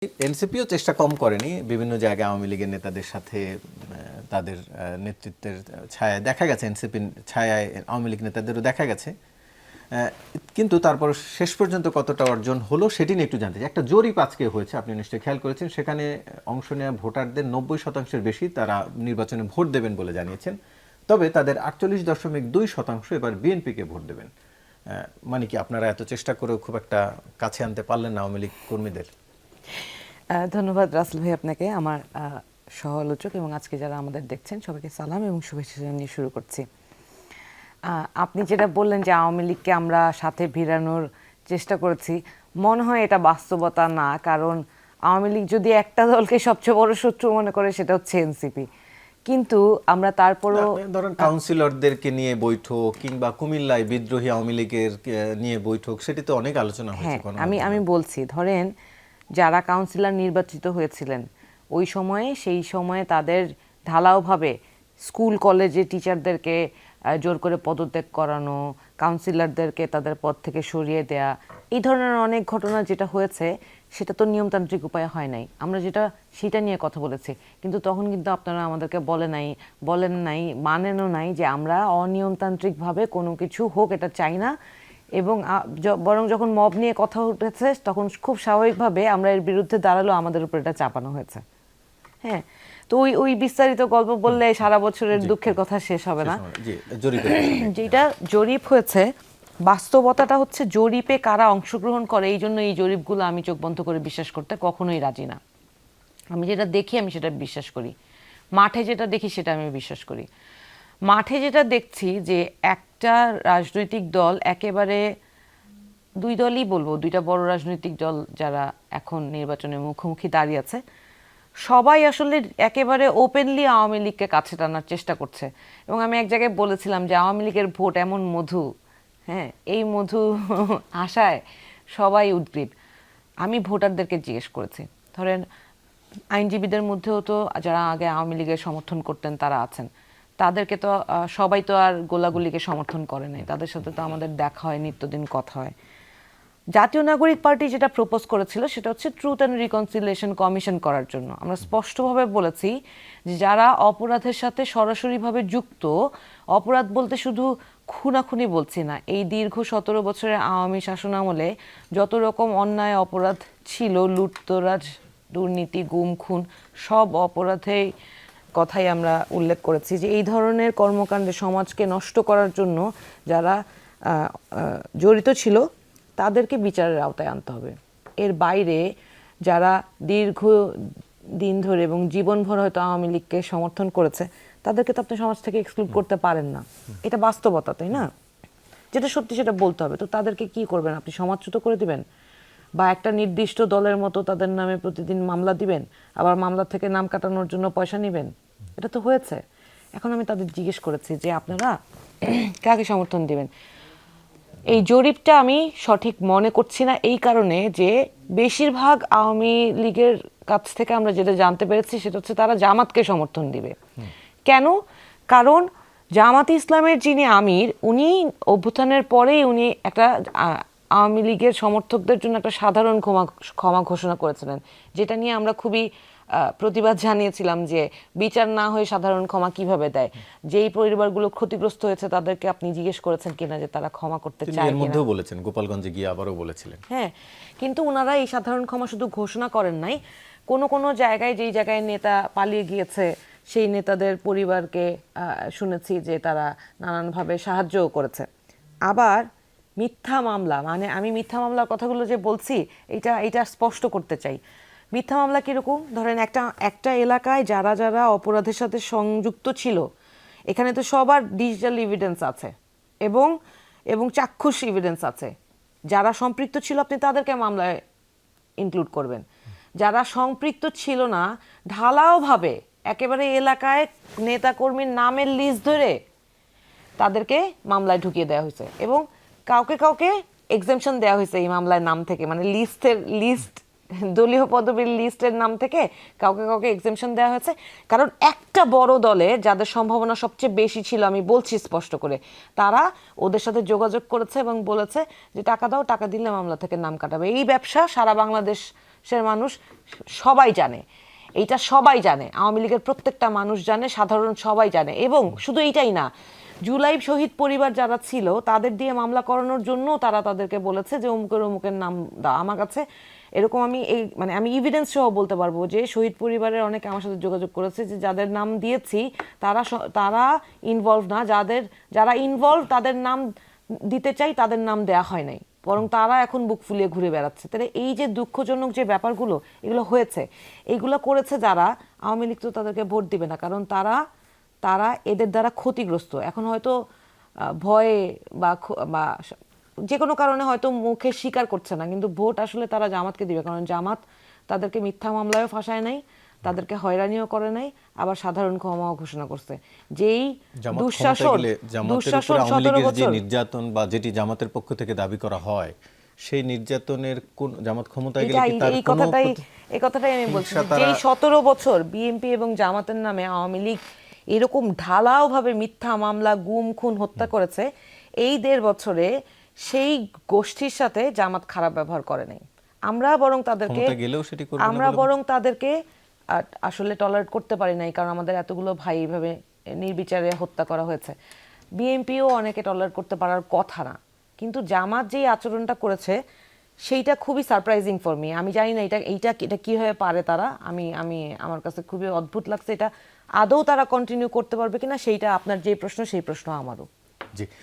এনসিপিও চেষ্টা কম করেনি, বিভিন্ন জায়গায় আওয়ামী লীগের নেতাদের সাথে তাদের নেতৃত্বের ছায়ায় দেখা গেছে, এনসিপির ছায়ায় আওয়ামী লীগ নেতাদেরও দেখা গেছে। কিন্তু তারপর শেষ পর্যন্ত কতটা অর্জন হলো সেটি নিয়ে একটু জানতে চাই। একটা জরিপ আজকে হয়েছে, আপনি নিশ্চয়ই খেয়াল করেছেন, সেখানে অংশ নেওয়া ভোটারদের 90% বেশি তারা নির্বাচনে ভোট দেবেন বলে জানিয়েছেন। তবে তাদের 48.2% এবার বিএনপিকে ভোট দেবেন। মানে কি আপনারা এত চেষ্টা করেও খুব একটা কাছে আনতে পারলেন না আওয়ামী লীগ কর্মীদের? ধন্যবাদ রাসেল ভাই আপনাকে, আমার সহ-আলোচক এবং আজকে যারা আমাদের দেখছেন সবাইকে সালাম এবং শুভেচ্ছা জানিয়ে শুরু করছি। আপনি যেটা বললেন যে আওয়ামী লীগকে আমরা সাথে ভিড়ানোর চেষ্টা করেছি, মনে হয় এটা বাস্তবতা না। কারণ আওয়ামী লীগ যদি একটা দলকে সবচেয়ে বড় শত্রু মনে করে সেটা হচ্ছে এনসিপি, কিন্তু আমরা তারপরও ধরেন কাউন্সিলরদেরকে নিয়ে বৈঠক কিংবা কুমিল্লায় বিদ্রোহী আওয়ামী লীগের নিয়ে বৈঠক, সেটি তো অনেক আলোচনা হয়েছে। আমি বলছি, ধরেন যারা কাউন্সিলর নির্বাচিত হয়েছিলেন ওই সময়ে, সেই সময়ে তাদের ঢালাওভাবে স্কুল কলেজে টিচারদেরকে জোর করে পদত্যাগ করানো, কাউন্সিলরদেরকে তাদের পদ থেকে সরিয়ে দেয়া, এই ধরনের অনেক ঘটনা যেটা হয়েছে সেটা তো নিয়মতান্ত্রিক উপায়ে হয় নাই। আমরা সেটা নিয়ে কথা বলেছি, কিন্তু তখন কিন্তু আপনারা আমাদেরকে বলেন নাই, মানেনও নাই যে আমরা অনিয়মতান্ত্রিকভাবে কোনো কিছু হোক এটা চাই না। এবং বরং যখন মব নিয়ে কথা উঠেছে তখন খুব স্বাভাবিকভাবে আমরা এর বিরুদ্ধে দাঁড়ালো, আমাদের উপর এটা চাপানো হয়েছে। হ্যাঁ, তো ওই বিস্তারিত গল্প বললে সারা বছরের দুঃখের কথা শেষ হবে না। যেটা জরিপ হয়েছে, বাস্তবতাটা হচ্ছে জরিপে কারা অংশগ্রহণ করে, এই জন্য এই জরিপগুলো আমি চোখ বন্ধ করে বিশ্বাস করতে কখনোই রাজি না। আমি যেটা দেখি আমি সেটা বিশ্বাস করি, মাঠে যেটা দেখি সেটা আমি বিশ্বাস করি। মাঠে যেটা দেখছি যে একটা রাজনৈতিক দল, একেবারে দুই দলই বলবো, দুইটা বড় রাজনৈতিক দল যারা এখন নির্বাচনের মুখোমুখি দাঁড়িয়ে আছে, সবাই আসলে একেবারে ওপেনলি আওয়ামী লীগকে কাছে টানার চেষ্টা করছে। এবং আমি এক জায়গায় বলেছিলাম যে আওয়ামী লীগের ভোট এমন মধু, হ্যাঁ, এই মধু আশায় সবাই উদ্গ্রীব। আমি ভোটারদেরকে জিজ্ঞেস করেছি, ধরেন আইনজীবীদের মধ্যেও তো যারা আগে আওয়ামী লীগের সমর্থন করতেন তারা আছেন, তাদেরকে তো সবাই তো আর গোলাগুলিকে সমর্থন করে নাই, তাদের সাথে তো আমাদের দেখা হয়, নিত্যদিন কথা হয়। জাতীয় নাগরিক পার্টি যেটা প্রপোজ করেছিল সেটা হচ্ছে ট্রুথ অ্যান্ড রিকনসিলিয়েশন কমিশন করার জন্য। আমরা স্পষ্টভাবে বলেছি যে যারা অপরাধের সাথে সরাসরিভাবে যুক্ত, অপরাধ বলতে শুধু খুনাখুনি বলছি না, এই দীর্ঘ 17 বছরের আওয়ামী শাসনামলে যত রকম অন্যায় অপরাধ ছিল, লুটতরাজ, দুর্নীতি, গুম খুন, সব অপরাধেই কথাই আমরা উল্লেখ করেছি যে এই ধরনের কর্মকাণ্ডে সমাজকে নষ্ট করার জন্য যারা জড়িত ছিল তাদেরকে বিচারের আওতায় আনতে হবে। এর বাইরে যারা দীর্ঘ দিন ধরে এবং জীবনভর হয়তো আওয়ামী লীগকে সমর্থন করেছে, তাদেরকে তো আপনি সমাজ থেকে এক্সক্লুড করতে পারেন না, এটা বাস্তবতা, তাই না? যেটা সত্যি সেটা বলতে হবে। তো তাদেরকে কি করবেন আপনি? সমাজচ্যুত করে দিবেন, বা একটা নির্দিষ্ট দলের মতো তাদের নামে প্রতিদিন মামলা দিবেন, আবার মামলা থেকে নাম কাটানোর জন্য পয়সা নেবেন? এটা তো হয়েছে। এখন আমি তাদের জিজ্ঞেস করেছি যে আপনারা কাকে সমর্থন দিবেন। এই জরিপটা আমি সঠিক মনে করছি না এই কারণে যে বেশিরভাগ আওয়ামী লীগের কাছ থেকে আমরা যেটা জানতে পেরেছি সেটা হচ্ছে তারা জামাতকে সমর্থন দিবে। কেন? কারণ জামাতে ইসলামের যিনি আমির, উনি অভ্যুত্থানের পরেই উনি একটা আওয়ামী লীগের সমর্থকদের জন্য একটা সাধারণ ক্ষমা ঘোষণা করেছিলেন, যেটা নিয়ে আমরা খুবই প্রতিবাদ জানিয়েছিলাম যে বিচার না হয়ে সাধারণ ক্ষমা কিভাবে দেয়। যেই পরিবারগুলো ক্ষতিগ্রস্ত হয়েছে তাদেরকে আপনি জিজ্ঞেস করেছেন কিনা যে তারা ক্ষমা করতে চায় এর মধ্যেও বলেছেন, গোপালগঞ্জে গিয়ে আবারও বলেছিলেন। হ্যাঁ, কিন্তু ওনারা এই সাধারণ ক্ষমা শুধু ঘোষণা করেন নাই, কোনো জায়গায় যেই জায়গায় নেতা পালিয়ে গিয়েছে সেই নেতাদের পরিবারকে শুনেছি যে তারা নানানভাবে সাহায্যও করেছে। আবার মিথ্যা মামলা, মানে আমি মিথ্যা মামলার কথাগুলো যে বলছি এটা স্পষ্ট করতে চাই। মিথ্যা মামলা কীরকম? ধরেন একটা এলাকায় যারা যারা অপরাধের সাথে সংযুক্ত ছিল, এখানে তো সবার ডিজিটাল এভিডেন্স আছে এবং চাক্ষুষ এভিডেন্স আছে। যারা সম্পৃক্ত ছিল আপনি তাদেরকে মামলায় ইনক্লুড করবেন। যারা সম্পৃক্ত ছিল না, ঢালাওভাবে একেবারে এলাকায় নেতাকর্মীর নামের লিস্ট ধরে তাদেরকে মামলায় ঢুকিয়ে দেওয়া হয়েছে এবং কাউকে কাউকে এক্সেমশন দেওয়া হয়েছে এই মামলার নাম থেকে, মানে লিস্ট দলীয় পদবীর লিস্টের নাম থেকে কাউকে কাউকে এক্সেমশন দেওয়া হয়েছে। কারণ একটা বড় দলে যাদের সম্ভাবনা সবচেয়ে বেশি ছিল, আমি বলছি স্পষ্ট করে, তারা ওদের সাথে যোগাযোগ করেছে এবং বলেছে যে টাকা দাও, টাকা দিলে মামলা থেকে নাম কাটাবে। এই ব্যবসা সারা বাংলাদেশ বাংলাদেশের মানুষ সবাই জানে, এইটা সবাই জানে, আওয়ামী লীগের প্রত্যেকটা মানুষ জানে, সাধারণ সবাই জানে। এবং শুধু এইটাই না, জুলাই শহীদ পরিবার যারা ছিল তাদের দিয়ে মামলা করানোর জন্য তারা তাদেরকে বলেছে যে অমুকের অমুকের নাম দাও। আমার কাছে এরকম আমি এই মানে আমি ইভিডেন্স সহ বলতে পারবো যে শহীদ পরিবারের অনেকে আমার সাথে যোগাযোগ করেছে যে যাদের নাম দিয়েছি তারা ইনভলভ না, যারা ইনভলভ তাদের নাম দিতে চাই তাদের নাম দেয়া হয় নাই, বরং তারা এখন বুক ফুলিয়ে ঘুরে বেড়াচ্ছে। তাহলে এই যে দুঃখজনক যে ব্যাপারগুলো এগুলো হয়েছে, এইগুলো করেছে যারা, আওয়ামী লীগ তো তাদেরকে ভোট দিবে না, কারণ তারা এদের দ্বারা ক্ষতিগ্রস্ত। এখন হয়তো ভয়ে বা যে কোনো কারণে হয়তো মুখে স্বীকার করছে না, কিন্তু ভোট আসলে তারা জামাতকে দিবে, কারণ জামাত তাদেরকে মিথ্যা মামলায়ও ফাঁসায় নাই, তাদেরকে হয়রানিও করে নাই, আবার সাধারণ ক্ষমাও ঘোষণা করছে। যেই দুঃশাসন জামাতের উপর আওয়ামী 17 লীগের যে বছর নির্যাতন বা যেটি জামাতের পক্ষ থেকে দাবি করা হয়, সেই নির্যাতনের কোন জামাত ক্ষমতায় গেলে কি তার কোনো এই কথাটাই আমি বলছি, হিংসা তারা- যেই 17 বছর বিএনপি এবং জামাতের নামে আওয়ামী লীগ এরকম ঢালাওভাবে মিথ্যা মামলা, গুম খুন, হত্যা করেছে, এই 1.5 বছরে সেই গোষ্ঠীর সাথে জামাত খারাপ ব্যবহার করে নাই। আমরা বরং ক্ষমতায় গেলেও সেটি করবে না বলে তাদেরকে আসলে টলারেট করতে পারি নাই, কারণ আমাদের এতগুলো ভাই এইভাবে নির্বিচারে হত্যা করা হয়েছে। বিএনপিও অনেকে টলারেট করতে পারার কথা না, কিন্তু জামাত যেই আচরণটা করেছে সেইটা খুবই সারপ্রাইজিং ফর মি। আমি জানি না এটা কিভাবে পারে তারা, আমার কাছে খুবই অদ্ভুত লাগছে। এটা আদৌ তারা কন্টিনিউ করতে পারবে কিনা, সেইটা আপনার যে প্রশ্ন সেই প্রশ্ন আমারও। জি।